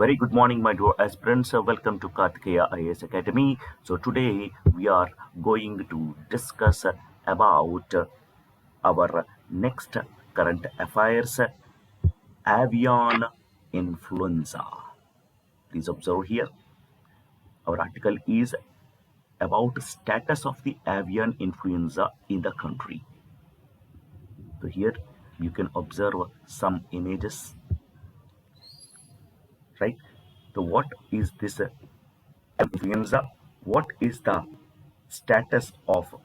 Very good morning, my dear aspirants. Welcome to Karthikeya IAS Academy. So today we are going to discuss about our next current affairs, avian influenza. Please observe here. Our article is about status of the avian influenza in the country. So here you can observe some images, right? So what is this influenza? What is the status of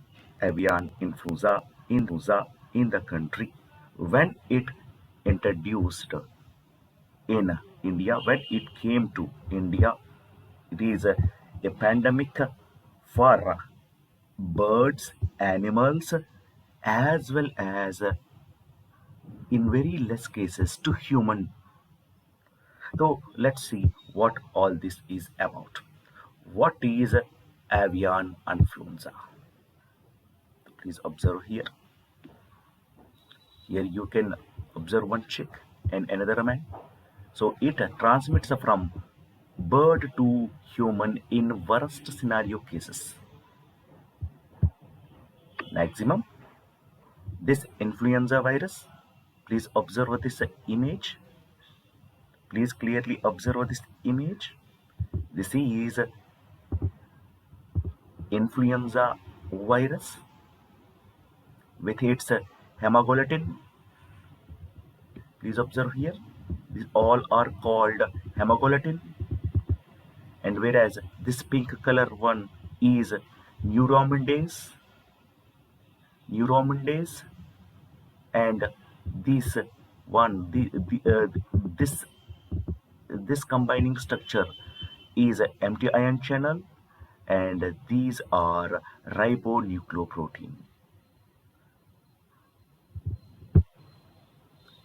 avian influenza in the country when it introduced in India, when it came to India? It is a pandemic for birds, animals, as well as in very less cases to human. So let's see what all this is about. What is avian influenza? Please observe here. Here you can observe one chick and another man. So it transmits from bird to human in worst scenario cases. Maximum. This influenza virus, please observe this image. Please clearly observe this image. This is influenza virus with its hemoglobin. Please observe here. These all are called hemoglobin, and whereas this pink color one is neuraminidase, and this one, this combining structure is empty ion channel, and these are ribonucleoprotein.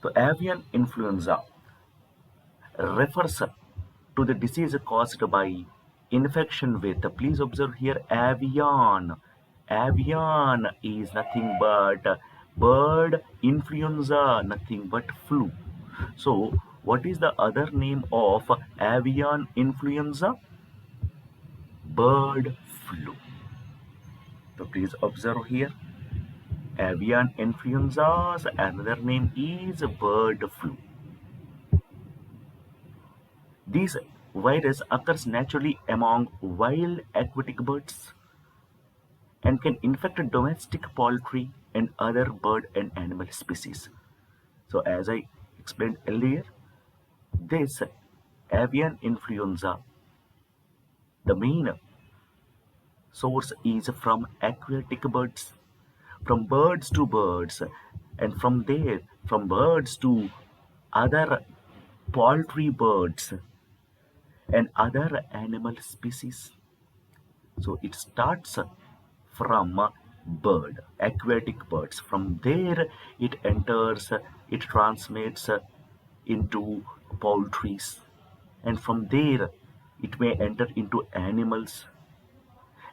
So avian influenza refers to the disease caused by infection with, please observe here, avian. Avian is nothing but bird, influenza nothing but flu. So what is the other name of avian influenza? Bird flu. So please observe here, avian influenza's another name is bird flu. This virus occurs naturally among wild aquatic birds and can infect domestic poultry and other bird and animal species. So as I explained earlier, this avian influenza, the main source is from aquatic birds, from birds to birds, and from there, from birds to other poultry birds and other animal species. So it starts from bird, aquatic birds. From there it enters, it transmits into poultries, and from there it may enter into animals,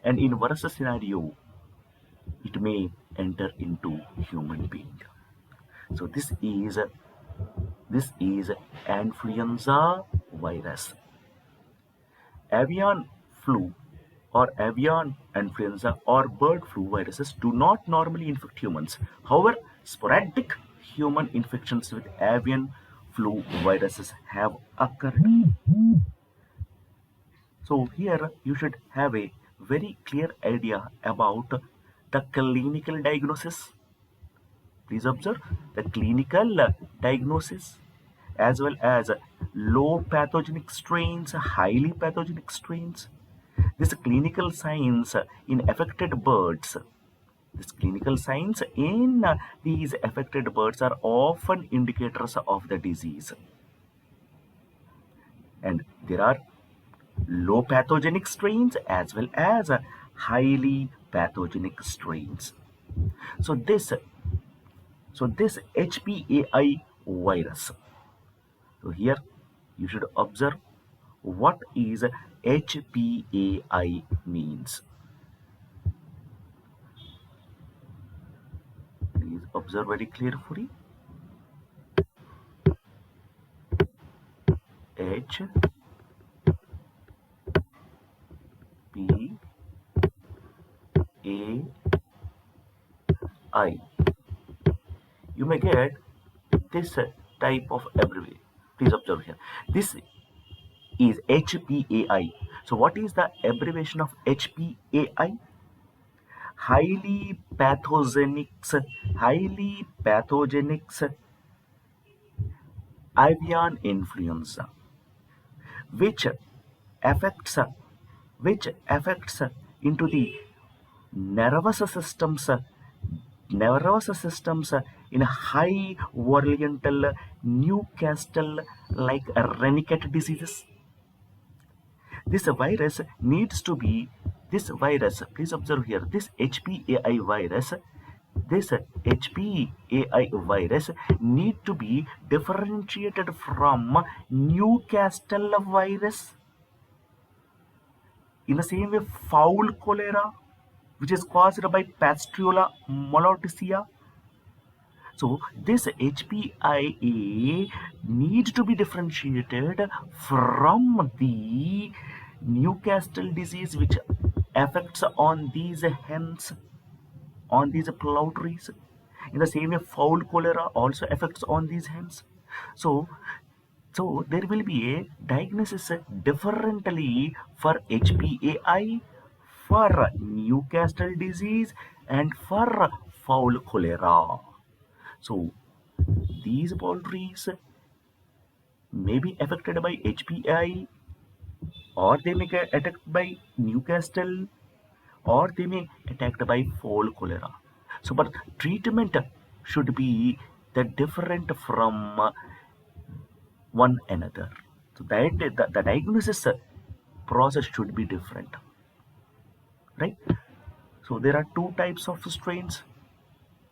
and in worst scenario it may enter into human being. So this is influenza virus. Avian flu or avian influenza or bird flu viruses do not normally infect humans. However, sporadic human infections with avian flu viruses have occurred. So here you should have a very clear idea about the clinical diagnosis. Please observe the clinical diagnosis as well as low pathogenic strains, highly pathogenic strains. These clinical signs in affected birds. These clinical signs in these affected birds are often indicators of the disease. And there are low pathogenic strains as well as highly pathogenic strains. So this HPAI virus. So here you should observe what is HPAI means. Please observe very carefully. you may get this type of abbreviation. Please observe here. This is HPAI. So what is the abbreviation of HPAI? Highly pathogenic, highly pathogenic avian influenza, which affects into the nervous systems in high variantal Newcastle like Rennicott diseases. This virus needs to be this virus. Please observe here. This HPAI virus. This HPAI virus need to be differentiated from Newcastle virus. In the same way, fowl cholera, which is caused by Pasteurella malotacea. So this HPIA needs to be differentiated from the Newcastle disease, which affects on these hens, on these poultries. In the same way, fowl cholera also affects on these hens. So there will be a diagnosis differently for HPAI, for Newcastle disease, and for fowl cholera. So these poultries may be affected by HPI, or they may get attacked by Newcastle, or they may attacked by fowl cholera. So, but treatment should be the different from one another. So that the diagnosis process should be different, right? So there are two types of strains: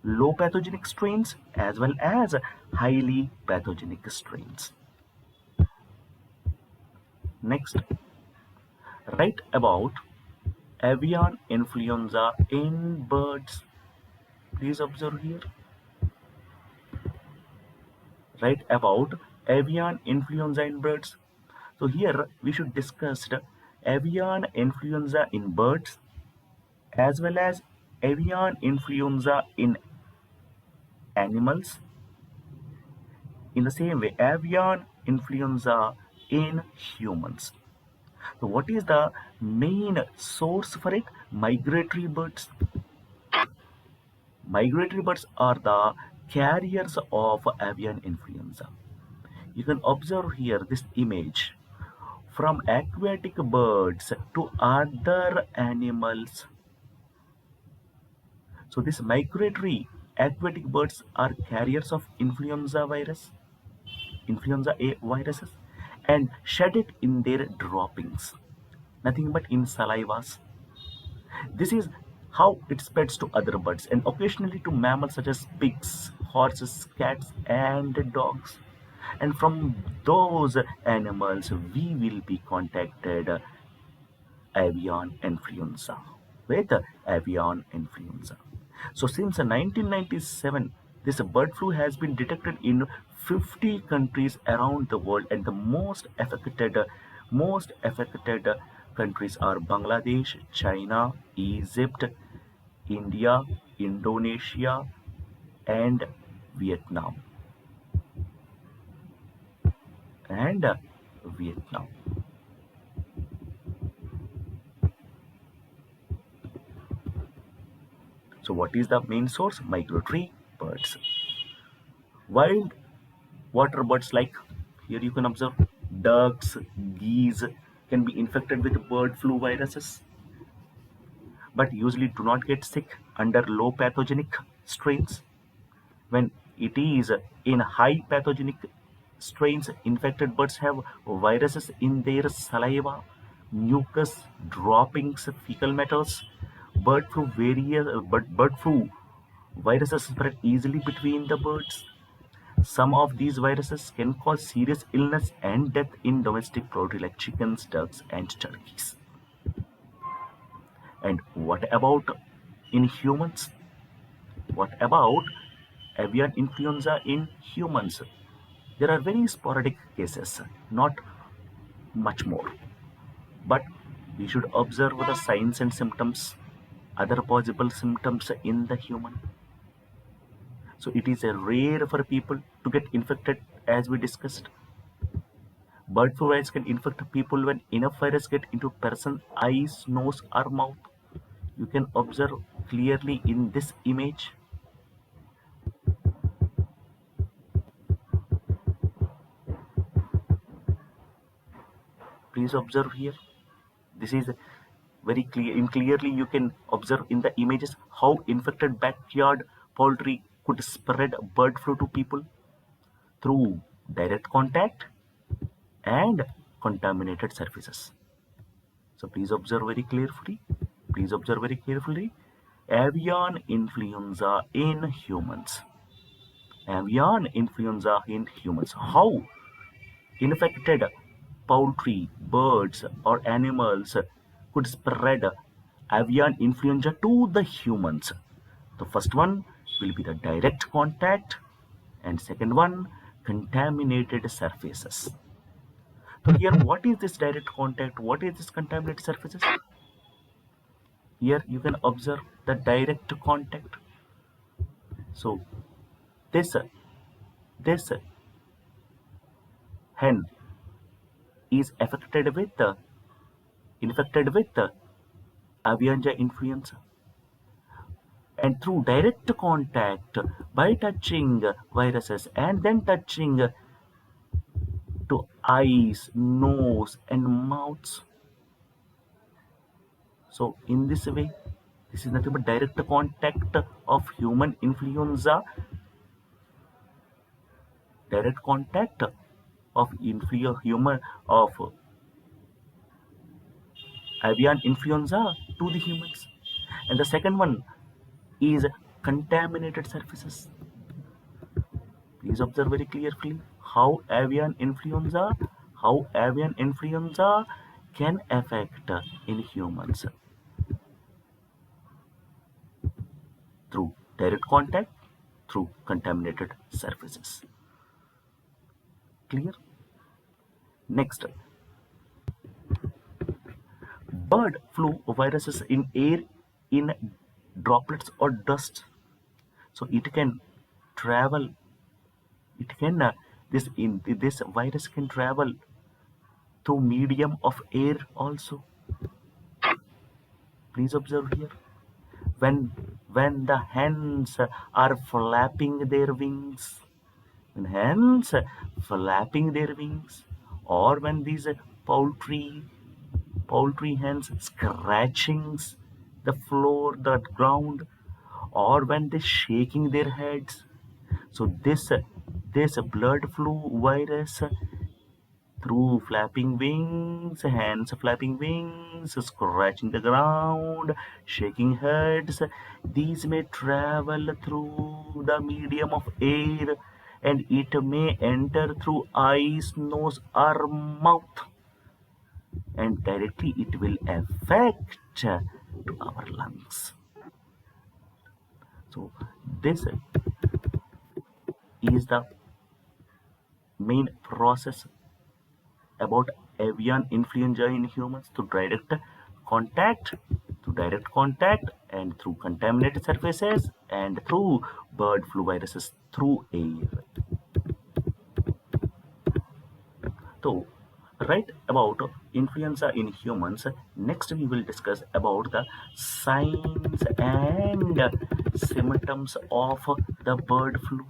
low pathogenic strains as well as highly pathogenic strains. Next, write about avian influenza in birds. Please observe here. Write about avian influenza in birds. So here we should discuss the avian influenza in birds as well as avian influenza in animals. In the same way, avian influenza in humans. So what is the main source for it? Migratory birds. Migratory birds are the carriers of avian influenza. You can observe here this image. From aquatic birds to other animals. So these migratory aquatic birds are carriers of influenza virus, influenza A viruses, and shed it in their droppings, nothing but in salivas. This is how it spreads to other birds and occasionally to mammals such as pigs, horses, cats, and dogs. And from those animals, we will be contacted avian influenza with avian influenza. So since 1997, this bird flu has been detected in 50 countries around the world, and the most affected countries are Bangladesh, China, Egypt, India, Indonesia, and Vietnam. Vietnam. So what is the main source? Migratory birds. Wild water birds, like here you can observe ducks, geese, can be infected with bird flu viruses, but usually do not get sick under low pathogenic strains. When it is in high pathogenic strains, infected birds have viruses in their saliva, mucus, droppings, fecal matters. Bird flu viruses spread easily between the birds. Some of these viruses can cause serious illness and death in domestic poultry like chickens, ducks, and turkeys. And what about in humans? What about avian influenza in humans? There are very sporadic cases, not much more. But we should observe the signs and symptoms, other possible symptoms in the human. So it is a rare for people to get infected, as we discussed. Bird flu virus can infect people when enough virus get into person eyes, nose, or mouth. You can observe clearly in this image. Please observe here. This is very clear. Clearly, you can observe in the images how infected backyard poultry could spread bird flu to people through direct contact and contaminated surfaces. So please observe very carefully. Please observe very carefully. Avian influenza in humans. Avian influenza in humans. How infected poultry, birds, or animals could spread avian influenza to the humans. The first one will be the direct contact, and second one, contaminated surfaces. So here, what is this direct contact? What is this contaminated surfaces? Here you can observe the direct contact. So this this hen is infected with avian influenza, and through direct contact by touching viruses and then touching to eyes, nose, and mouths. So in this way, this is nothing but direct contact of human influenza, direct contact of human of avian influenza to the humans. And the second one is contaminated surfaces. Please observe very carefully how avian influenza can affect in humans through direct contact, through contaminated surfaces. Clear? Next, bird flu viruses in air in droplets or dust. So it can travel. It can this virus can travel through medium of air also. Please observe here. When when the hens are flapping their wings, when hens flapping their wings, or when these poultry hens scratching the floor, the ground, or when they shaking their heads. So this blood flu virus through flapping wings, hands flapping wings, scratching the ground, shaking heads. These may travel through the medium of air, and it may enter through eyes, nose, or mouth, and directly it will affect to our lungs. So this is the main process about avian influenza in humans contact, through direct contact, and through contaminated surfaces, and through bird flu viruses through air. So, right about influenza in humans, next we will discuss about the signs and symptoms of the bird flu.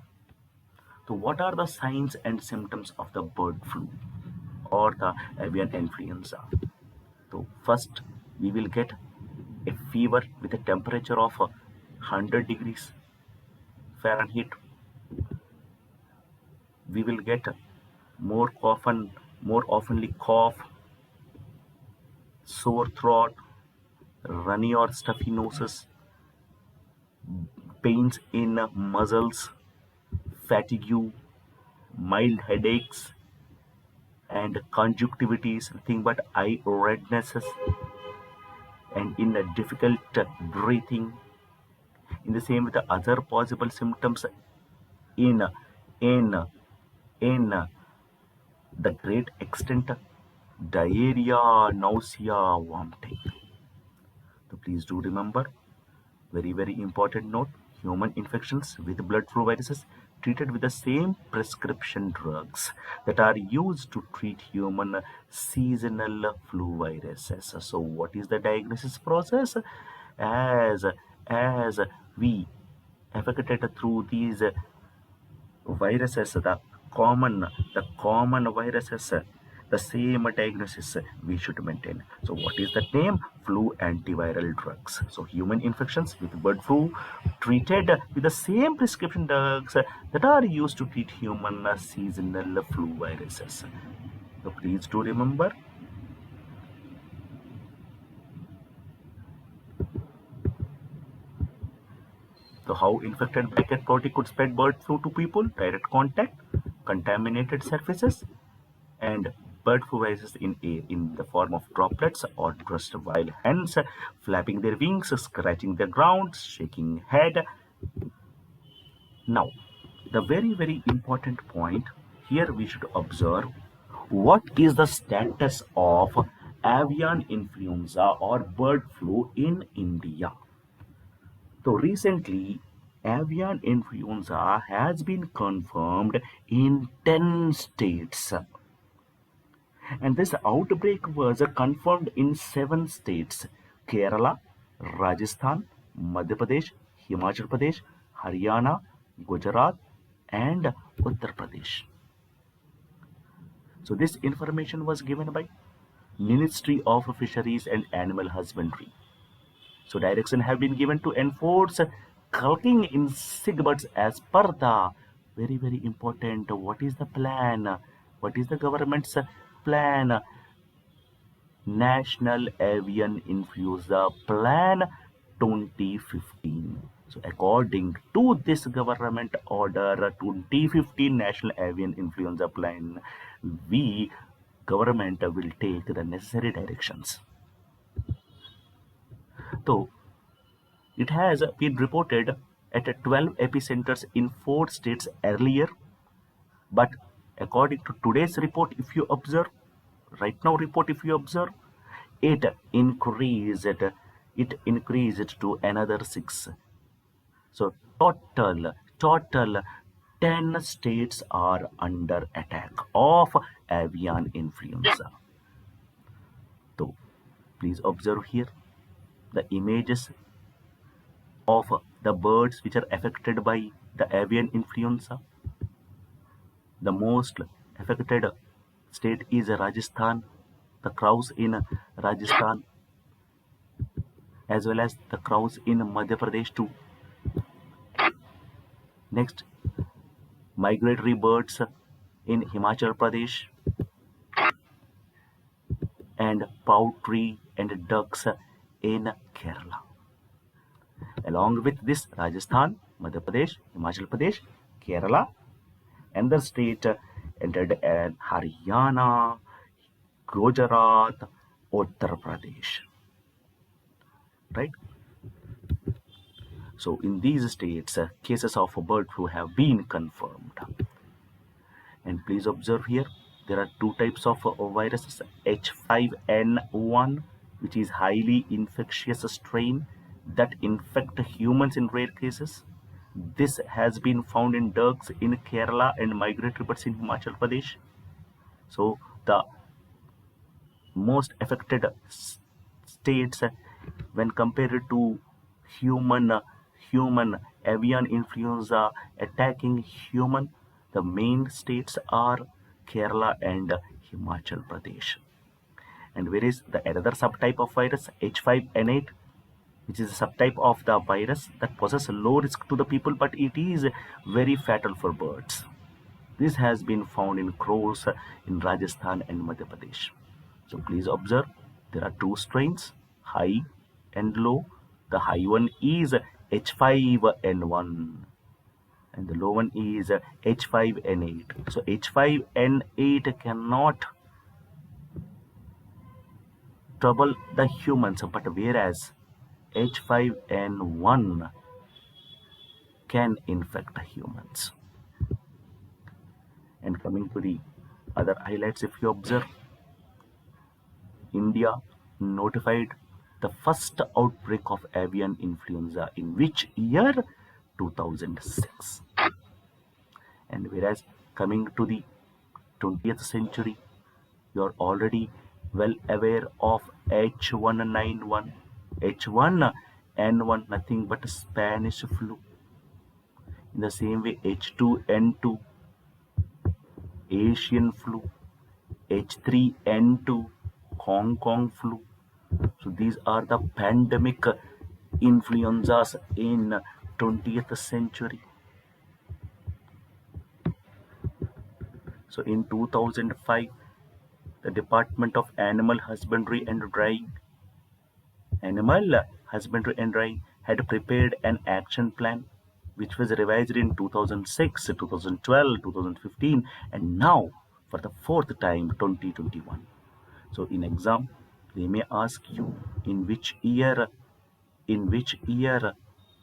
So, what are the signs and symptoms of the bird flu or the avian influenza? So first we will get a fever with a temperature of 100 degrees Fahrenheit. We will get more oftenly cough, sore throat, runny or stuffy noses, pains in muscles, fatigue, mild headaches, and conjunctivitis, nothing but eye rednesses, and in a difficult breathing. In the same with the other possible symptoms in in in the great extent, diarrhea, nausea, vomiting. So please do remember, very important note human infections with blood flow viruses treated with the same prescription drugs that are used to treat human seasonal flu viruses. So what is the diagnosis process? As as we affected through these viruses, the common viruses, the same diagnosis we should maintain. So what is the name? Flu antiviral drugs. So human infections with bird flu treated with the same prescription drugs that are used to treat human seasonal flu viruses. So please do remember. So how infected by cat protein could spread bird flu to people? Direct contact, contaminated surfaces, and bird flu viruses in air in the form of droplets or dust, while hens flapping their wings, scratching the ground, shaking head. Now, the very important point here we should observe what is the status of avian influenza or bird flu in India. So recently, avian influenza has been confirmed in 10 states. And this outbreak was confirmed in 7 states: Kerala, Rajasthan, Madhya Pradesh, Himachal Pradesh, Haryana, Gujarat, and Uttar Pradesh. So this information was given by Ministry of Fisheries and Animal Husbandry. So direction have been given to enforce culking in seabirds as per the very important. What is the plan? What is the government's plan? National Avian Influenza Plan 2015. So according to this government order 2015 National Avian Influenza Plan, we government will take the necessary directions. So it has been reported at 12 epicenters in 4 states earlier, but according to today's report, if you observe, right now report, if you observe, it increased to another 6. So total 10 states are under attack of avian influenza. So please observe here the images of the birds which are affected by the avian influenza. The most affected state is Rajasthan. The crows in Rajasthan, as well as the crows in Madhya Pradesh too. Next, migratory birds in Himachal Pradesh, and poultry and ducks in Kerala. Along with this, Rajasthan, Madhya Pradesh, Himachal Pradesh, Kerala, and the state entered Haryana, Gujarat, Uttar Pradesh. Right? So in these states, cases of bird flu have been confirmed. And please observe here, there are 2 types of viruses: H5N1, which is highly infectious strain that infect humans in rare cases. This has been found in ducks in Kerala and migratory birds in Himachal Pradesh. So the most affected states when compared to human human avian influenza attacking human, the main states are Kerala and Himachal Pradesh. And where is the another subtype of virus, H5N8, which is a subtype of the virus that poses a low risk to the people, but it is very fatal for birds. This has been found in crows in Rajasthan and Madhya Pradesh. So please observe, there are 2 strains, high and low. The high one is H5N1 and the low one is H5N8. So H5N8 cannot trouble the humans, but whereas H5N1 can infect humans. And coming to the other highlights, if you observe, India notified the first outbreak of avian influenza in which year? 2006. And whereas coming to the 20th century, you are already well aware of H1N1, H1N1, nothing but Spanish flu. In the same way, H2N2, Asian flu, H3N2, Hong Kong flu. So these are the pandemic influenzas in 20th century. So in 2005, the Department of Animal Husbandry and Drying had prepared an action plan which was revised in 2006, 2012, 2015, and now for the fourth time 2021. So in exam, they may ask you in which year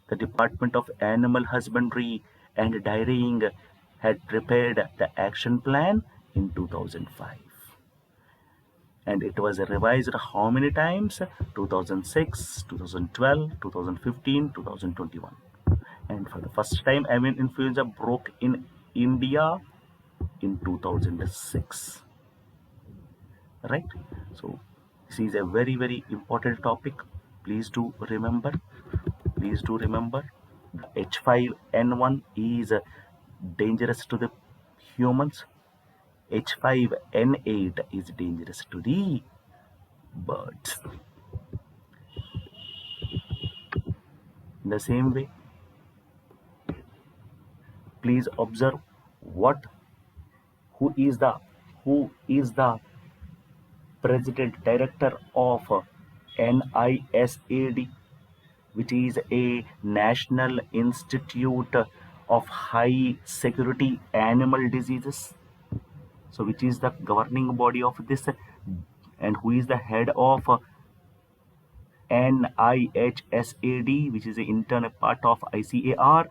the Department of Animal Husbandry and Dairying had prepared the action plan in 2005. And it was revised how many times? 2006, 2012, 2015, 2021. And for the first time, avian influenza broke in India in 2006. Right? So this is a very, very important topic. Please do remember. H5N1 is dangerous to the humans. H5N8 is dangerous to the birds. In the same way, please observe who is the president director of NISAD, which is a National Institute of High Security Animal Diseases. So which is the governing body of this, and who is the head of NIHSAD, which is an internal part of ICAR?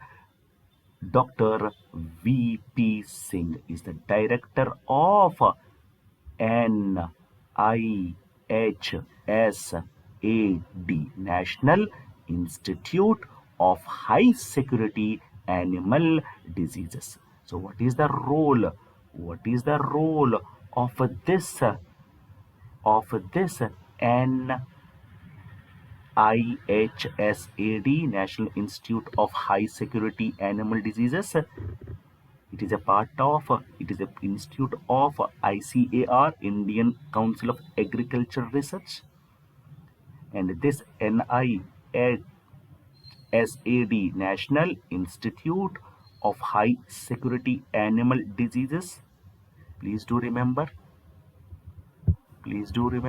Dr. V.P. Singh is the director of NIHSAD, National Institute of High Security Animal Diseases. So what is the role? What is the role of this NIHSAD, National Institute of High Security Animal Diseases? It is an institute of ICAR, Indian Council of Agriculture Research. And this NIHSAD, National Institute of High Security Animal Diseases, please do remember. NIHSAD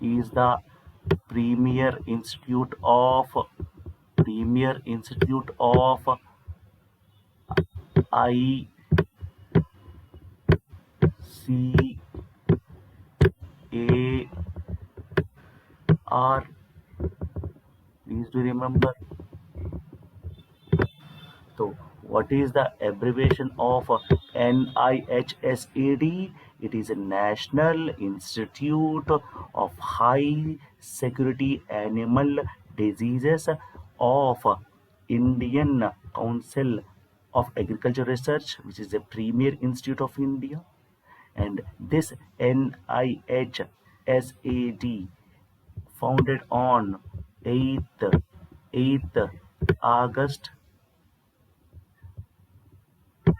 is the premier institute of ICAR. Please do remember. So what is the abbreviation of NIHSAD? It is a National Institute of High Security Animal Diseases of Indian Council of Agriculture Research, which is a premier institute of India. And this NIHSAD founded on 8th August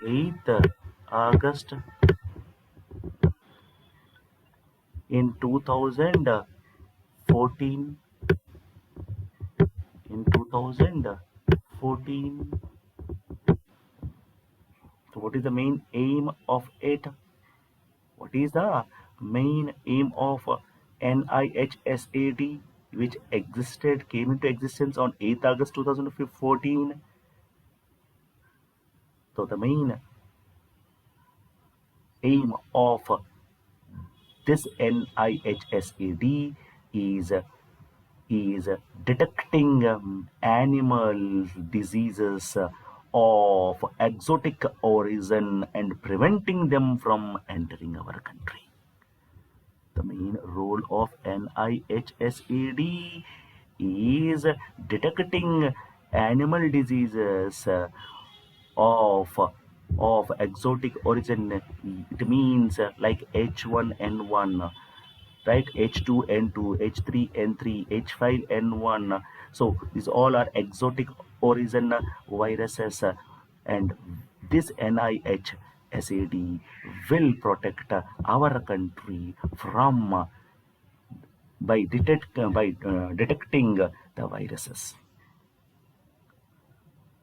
in 2014. So what is the main aim of it? What is the main aim of NIHSAD, which came into existence on 8th August 2014? So the main aim of this NIHSAD is detecting animal diseases of exotic origin and preventing them from entering our country. The main role of NIHSAD is detecting animal diseases of exotic origin. It means like H1N1, right? H2N2, H3N3, H5N1. So these all are exotic origin viruses, and this NIHSAD will protect our country from by detecting the viruses.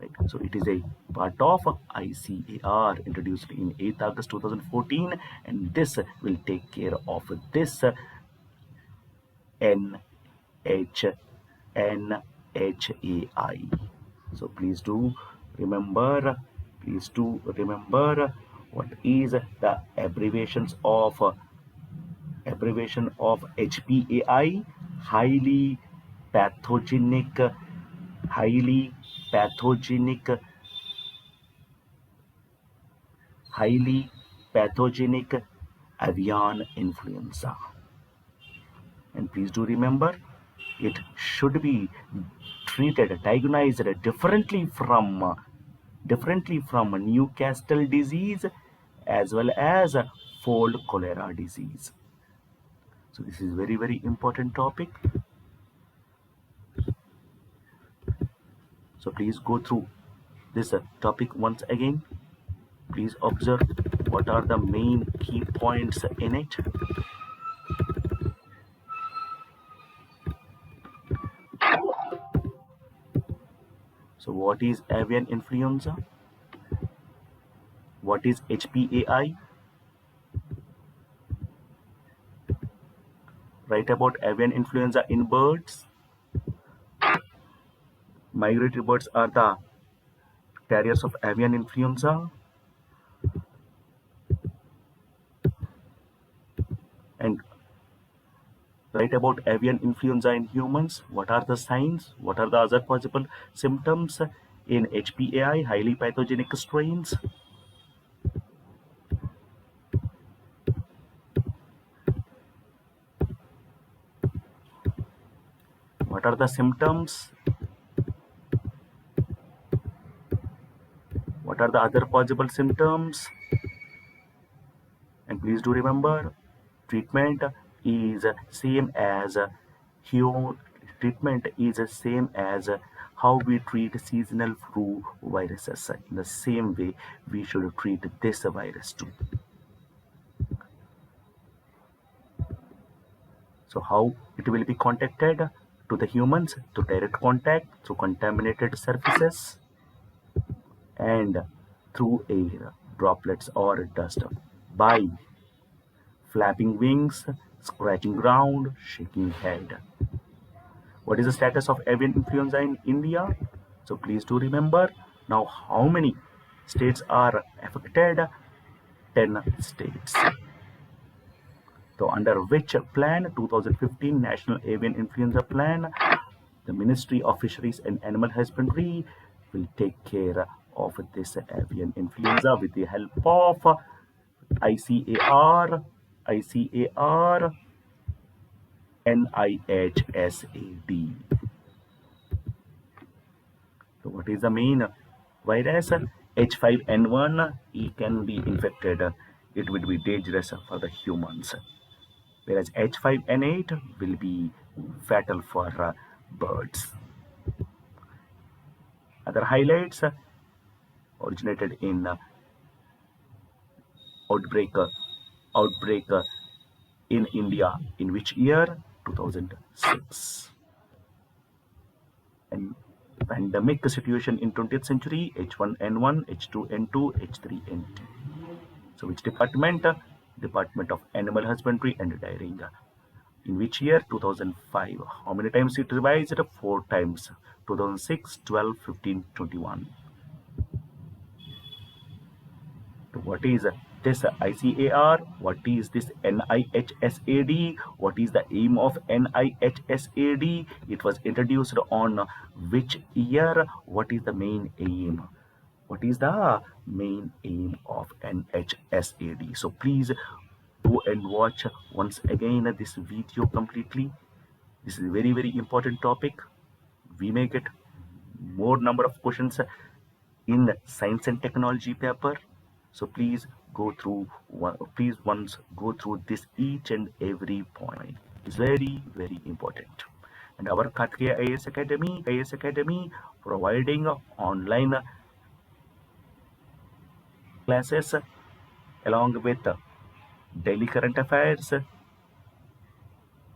Right. So it is a part of ICAR introduced in 8th August 2014, and this will take care of this NHAI. So please do remember what is the abbreviation of HPAI, highly pathogenic, highly pathogenic, highly pathogenic avian influenza. And please do remember, it should be diagnosed differently from Newcastle disease as well as fold cholera disease. So this is very, very important topic. So please go through this topic once again. Please observe what are the main key points in it. So what is avian influenza? What is HPAI? Write about avian influenza in birds. Migratory birds are the carriers of avian influenza. And write about avian influenza in humans. What are the signs? What are the other possible symptoms in HPAI, highly pathogenic strains? What are the symptoms? What are the other possible symptoms? And please do remember, treatment is same as how we treat seasonal flu viruses. In the same way, we should treat this virus too. So how it will be contacted to the humans? Through direct contact, through contaminated surfaces, and through air, droplets or dust, by flapping wings, scratching ground, shaking head. What is the status of avian influenza in India? So please do remember, now how many states are affected? 10 states. So under which plan? 2015 National Avian Influenza Plan, the Ministry of Fisheries and Animal Husbandry will take care of this avian influenza with the help of ICAR, NIHSAD. So what is the main virus? H5N1. It can be infected. It will be dangerous for the humans. Whereas H5N8 will be fatal for birds. Other highlights originated in outbreak in India in which year? 2006. And pandemic situation in 20th century, H1N1, H2N2, H3N2. So which department? Department of Animal Husbandry and Dairying. In which year? 2005. How many times it revised? 4 times. 2006, 12, 15, 21. So what is this ICAR? What is this NIHSAD? What is the aim of NIHSAD? It was introduced on which year? What is the main aim? What is the main aim of NHSAD? So please go and watch once again this video completely. This is a very, very important topic. We may get more number of questions in science and technology paper. So please go through once go through this each and every point. It's very, very important. And our Karthikeya IAS Academy providing online classes along with daily current affairs,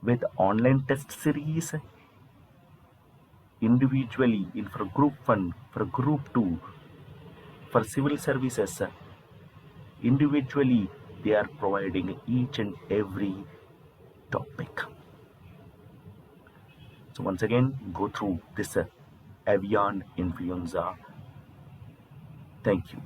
with online test series, individually in for group 1, for group 2, for civil services. Individually they are providing each and every topic. So once again, go through this AVIAN influenza. Thank you.